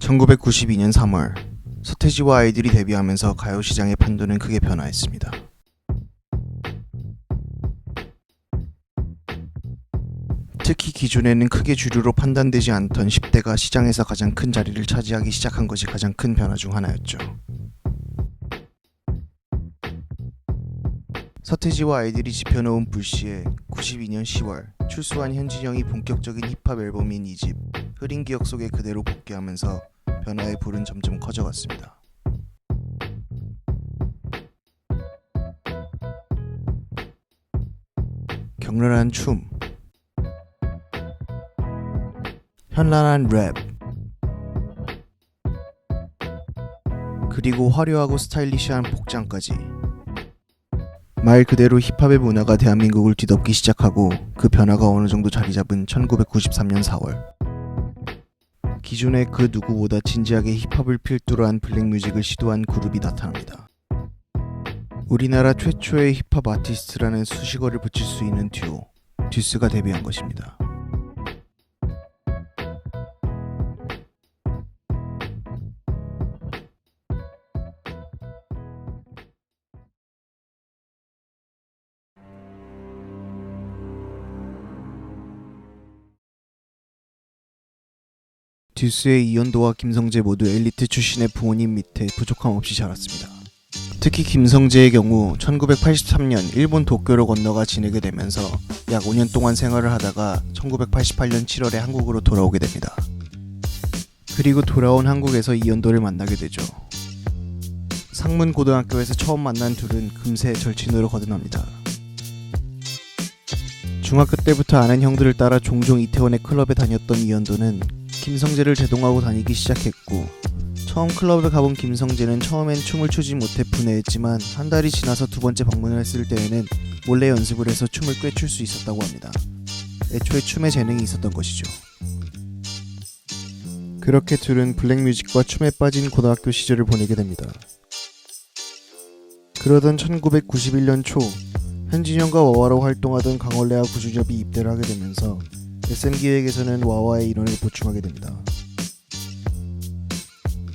1992년 3월 서태지와 아이들이 데뷔하면서 가요시장의 판도는 크게 변화했습니다. 특히 기존에는 크게 주류로 판단되지 않던 10대가 시장에서 가장 큰 자리를 차지하기 시작한 것이 가장 큰 변화 중 하나였죠. 서태지와 아이들이 지펴놓은 불씨에 92년 10월 출소한 현진영이 본격적인 힙합 앨범인 2집 흐린 기억 속에 그대로 복귀하면서 변화의 불은 점점 커져갔습니다. 격렬한 춤, 현란한 랩, 그리고 화려하고 스타일리시한 복장까지 말 그대로 힙합의 문화가 대한민국을 뒤덮기 시작하고 그 변화가 어느 정도 자리 잡은 1993년 4월 기존의 그 누구보다 진지하게 힙합을 필두로 한 블랙뮤직을 시도한 그룹이 나타납니다. 우리나라 최초의 힙합 아티스트라는 수식어를 붙일 수 있는 듀오, 듀스가 데뷔한 것입니다. 듀스의 이현도와 김성재 모두 엘리트 출신의 부모님 밑에 부족함 없이 자랐습니다. 특히 김성재의 경우 1983년 일본 도쿄로 건너가 지내게 되면서 약 5년 동안 생활을 하다가 1988년 7월에 한국으로 돌아오게 됩니다. 그리고 돌아온 한국에서 이현도를 만나게 되죠. 상문고등학교에서 처음 만난 둘은 금세 절친으로 거듭납니다. 중학교 때부터 아는 형들을 따라 종종 이태원의 클럽에 다녔던 이현도는 김성재를 제동하고 다니기 시작했고 처음 클럽에 가본 김성재는 처음엔 춤을 추지 못해 분해했지만 한 달이 지나서 두 번째 방문을 했을 때에는 몰래 연습을 해서 춤을 꽤 출 수 있었다고 합니다. 애초에 춤에 재능이 있었던 것이죠. 그렇게 둘은 블랙뮤직과 춤에 빠진 고등학교 시절을 보내게 됩니다. 그러던 1991년 초 현진영과 와와로 활동하던 강원래와 구준엽이 입대를 하게 되면서 SM기획에서는 와와의 인원을 보충하게 됩니다.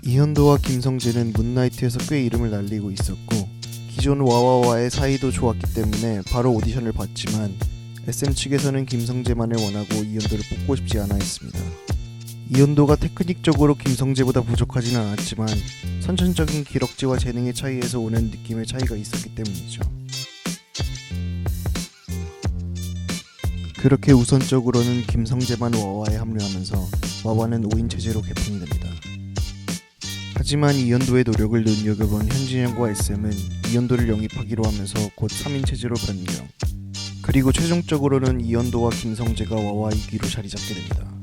이현도와 김성재는 문나이트에서 꽤 이름을 날리고 있었고 기존 와와와의 사이도 좋았기 때문에 바로 오디션을 봤지만 SM 측에서는 김성재만을 원하고 이현도를 뽑고 싶지 않아 했습니다. 이현도가 테크닉적으로 김성재보다 부족하지는 않았지만 선천적인 기럭지와 재능의 차이에서 오는 느낌의 차이가 있었기 때문이죠. 그렇게 우선적으로는 김성재만 와와에 합류하면서 와와는 5인 체제로 개편이 됩니다. 하지만 이현도의 노력을 눈여겨본 현진영과 SM은 이현도를 영입하기로 하면서 곧 3인 체제로 변경, 그리고 최종적으로는 이현도와 김성재가 와와 2기로 자리 잡게 됩니다.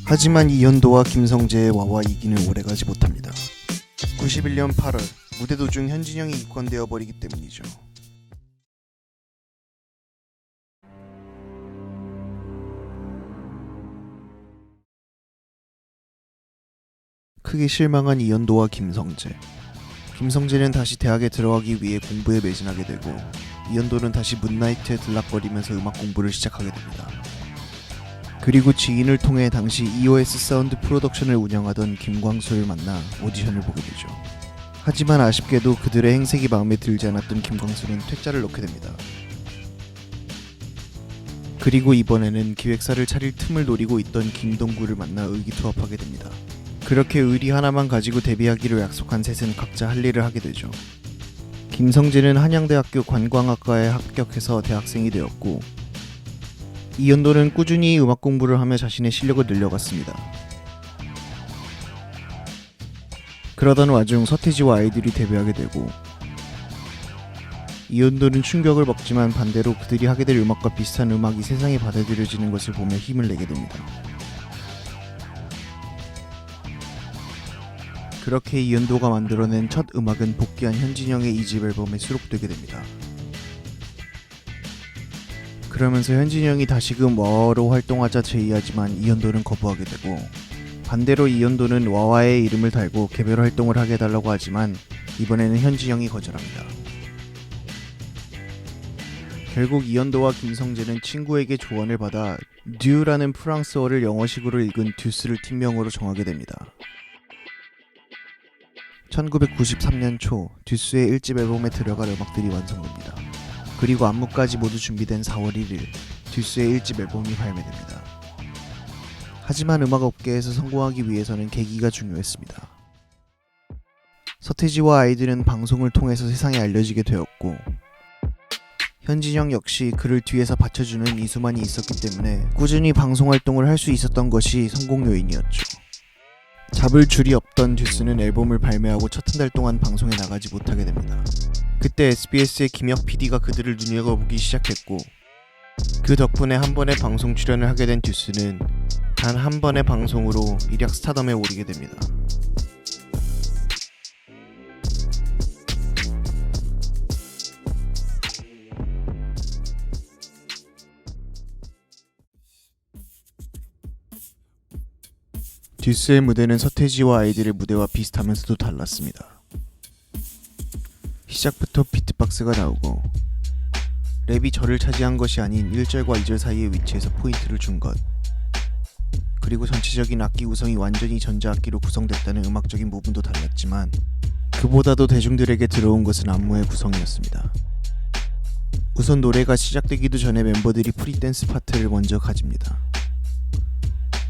하지만 이현도와 김성재의 와와 2기는 오래가지 못합니다. 91년 8월 무대 도중 현진영이 입건되어 버리기 때문이죠. 크게 실망한 이현도와 김성재. 김성재는 다시 대학에 들어가기 위해 공부에 매진하게 되고 이현도는 다시 문나이트에 들락거리면서 음악 공부를 시작하게 됩니다. 그리고 지인을 통해 당시 EOS 사운드 프로덕션을 운영하던 김광수를 만나 오디션을 보게 되죠. 하지만 아쉽게도 그들의 행색이 마음에 들지 않았던 김광수는 퇴짜를 넣게 됩니다. 그리고 이번에는 기획사를 차릴 틈을 노리고 있던 김동구를 만나 의기투합하게 됩니다. 그렇게 의리 하나만 가지고 데뷔하기로 약속한 셋은 각자 할 일을 하게 되죠. 김성재는 한양대학교 관광학과에 합격해서 대학생이 되었고 이현도는 꾸준히 음악 공부를 하며 자신의 실력을 늘려갔습니다. 그러던 와중 서태지와 아이들이 데뷔하게 되고 이현도는 충격을 먹지만 반대로 그들이 하게 될 음악과 비슷한 음악이 세상에 받아들여지는 것을 보며 힘을 내게 됩니다. 그렇게 이현도가 만들어낸 첫 음악은 복귀한 현진영의 2집 앨범에 수록되게 됩니다. 그러면서 현진영이 다시금 와와로 활동하자 제의하지만 이현도는 거부하게 되고 반대로 이현도는 와와의 이름을 달고 개별 활동을 하게 해달라고 하지만 이번에는 현진영이 거절합니다. 결국 이현도와 김성재는 친구에게 조언을 받아 듀라는 프랑스어를 영어식으로 읽은 듀스를 팀명으로 정하게 됩니다. 1993년 초 듀스의 1집 앨범에 들어갈 음악들이 완성됩니다. 그리고 안무까지 모두 준비된 4월 1일 듀스의 1집 앨범이 발매됩니다. 하지만 음악업계에서 성공하기 위해서는 계기가 중요했습니다. 서태지와 아이들은 방송을 통해서 세상에 알려지게 되었고 현진영 역시 그를 뒤에서 받쳐주는 이수만이 있었기 때문에 꾸준히 방송활동을 할 수 있었던 것이 성공 요인이었죠. 잡을 줄이 없던 듀스는 앨범을 발매하고 첫 한 달 동안 방송에 나가지 못하게 됩니다. 그때 SBS의 김혁 PD가 그들을 눈여겨보기 시작했고 그 덕분에 한 번의 방송 출연을 하게 된 듀스는 단 한 번의 방송으로 일약 스타덤에 오르게 됩니다. 듀스의 무대는 서태지와 아이들의 무대와 비슷하면서도 달랐습니다. 시작부터 비트박스가 나오고 랩이 절을 차지한 것이 아닌 1절과 2절 사이의 위치에서 포인트를 준 것, 그리고 전체적인 악기 구성이 완전히 전자악기로 구성됐다는 음악적인 부분도 달랐지만 그보다도 대중들에게 들어온 것은 안무의 구성이었습니다. 우선 노래가 시작되기도 전에 멤버들이 프리댄스 파트를 먼저 가집니다.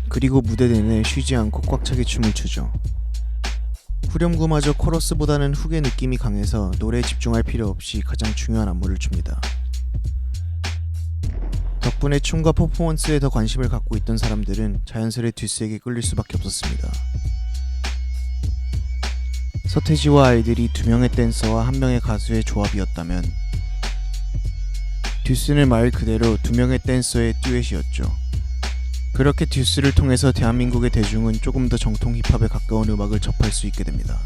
그리고 무대 내내 쉬지 않고 꽉 차게 춤을 추죠. 후렴구마저 코러스보다는 훅의 느낌이 강해서 노래에 집중할 필요 없이 가장 중요한 안무를 춥니다. 덕분에 춤과 퍼포먼스에 더 관심을 갖고 있던 사람들은 자연스레 듀스에게 끌릴 수밖에 없었습니다. 서태지와 아이들이 2명의 댄서와 1명의 가수의 조합이었다면 듀스는 말 그대로 2명의 댄서의 듀엣이었죠. 그렇게 듀스를 통해서 대한민국의 대중은 조금 더 정통 힙합에 가까운 음악을 접할 수 있게 됩니다.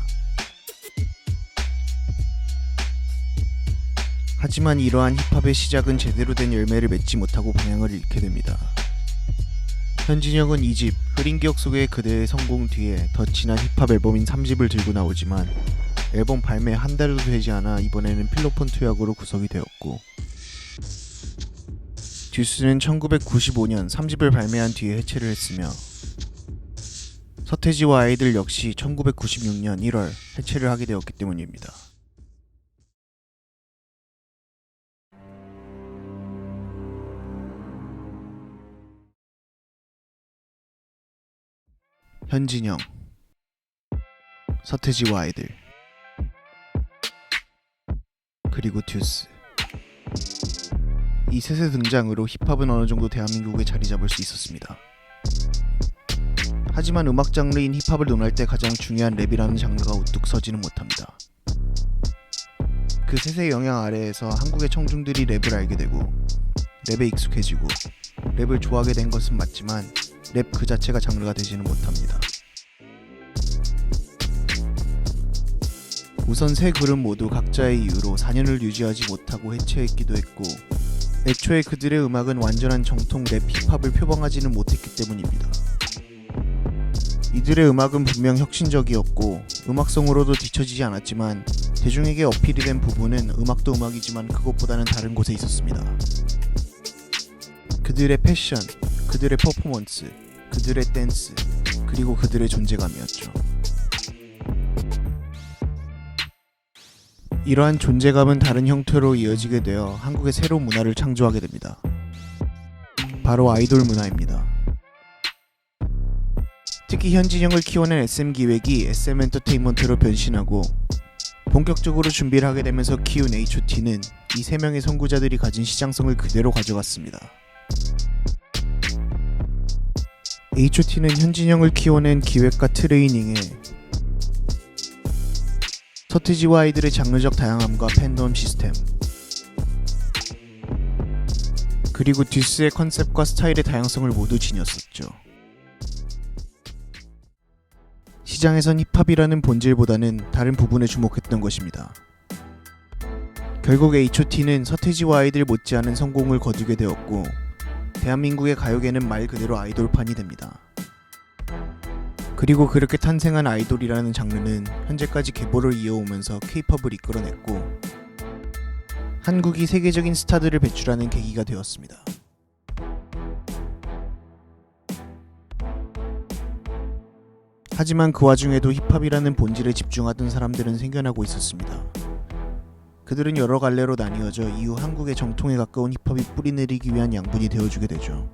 하지만 이러한 힙합의 시작은 제대로 된 열매를 맺지 못하고 방향을 잃게 됩니다. 현진영은 2집 흐린 기억 속의 그대의 성공 뒤에 더 진한 힙합 앨범인 3집을 들고 나오지만 앨범 발매 한 달도 되지 않아 이번에는 필로폰 투약으로 구성이 되었고 듀스는 1995년 3집을 발매한 뒤에 해체를 했으며 서태지와 아이들 역시 1996년 1월 해체를 하게 되었기 때문입니다. 현진영, 서태지와 아이들, 그리고 듀스, 이 셋의 등장으로 힙합은 어느 정도 대한민국에 자리 잡을 수 있었습니다. 하지만 음악 장르인 힙합을 논할 때 가장 중요한 랩이라는 장르가 우뚝 서지는 못합니다. 그 셋의 영향 아래에서 한국의 청중들이 랩을 알게 되고 랩에 익숙해지고 랩을 좋아하게 된 것은 맞지만 랩 그 자체가 장르가 되지는 못합니다. 우선 세 그룹 모두 각자의 이유로 4년을 유지하지 못하고 해체했기도 했고 애초에 그들의 음악은 완전한 정통 랩 힙합을 표방하지는 못했기 때문입니다. 이들의 음악은 분명 혁신적이었고 음악성으로도 뒤처지지 않았지만 대중에게 어필이 된 부분은 음악도 음악이지만 그것보다는 다른 곳에 있었습니다. 그들의 패션, 그들의 퍼포먼스, 그들의 댄스, 그리고 그들의 존재감이었죠. 이러한 존재감은 다른 형태로 이어지게 되어 한국의 새로운 문화를 창조하게 됩니다. 바로 아이돌 문화입니다. 특히 현진영을 키워낸 SM기획이 SM엔터테인먼트로 변신하고 본격적으로 준비를 하게 되면서 키운 H.O.T는 이 3명의 선구자들이 가진 시장성을 그대로 가져갔습니다. H.O.T는 현진영을 키워낸 기획과 트레이닝에 서태지와 아이들의 장르적 다양함과 팬덤 시스템, 그리고 듀스의 컨셉과 스타일의 다양성을 모두 지녔었죠. 시장에선 힙합이라는 본질보다는 다른 부분에 주목했던 것입니다. 결국 H.O.T는 서태지와 아이들 못지않은 성공을 거두게 되었고 대한민국의 가요계는 말 그대로 아이돌판이 됩니다. 그리고 그렇게 탄생한 아이돌이라는 장르는 현재까지 계보를 이어오면서 K-팝을 이끌어냈고 한국이 세계적인 스타들을 배출하는 계기가 되었습니다. 하지만 그 와중에도 힙합이라는 본질에 집중하던 사람들은 생겨나고 있었습니다. 그들은 여러 갈래로 나뉘어져 이후 한국의 정통에 가까운 힙합이 뿌리내리기 위한 양분이 되어주게 되죠.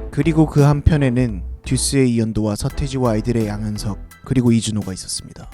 그리고 그 한편에는 듀스의 이현도와 서태지와 아이들의 양현석, 그리고 이준호가 있었습니다.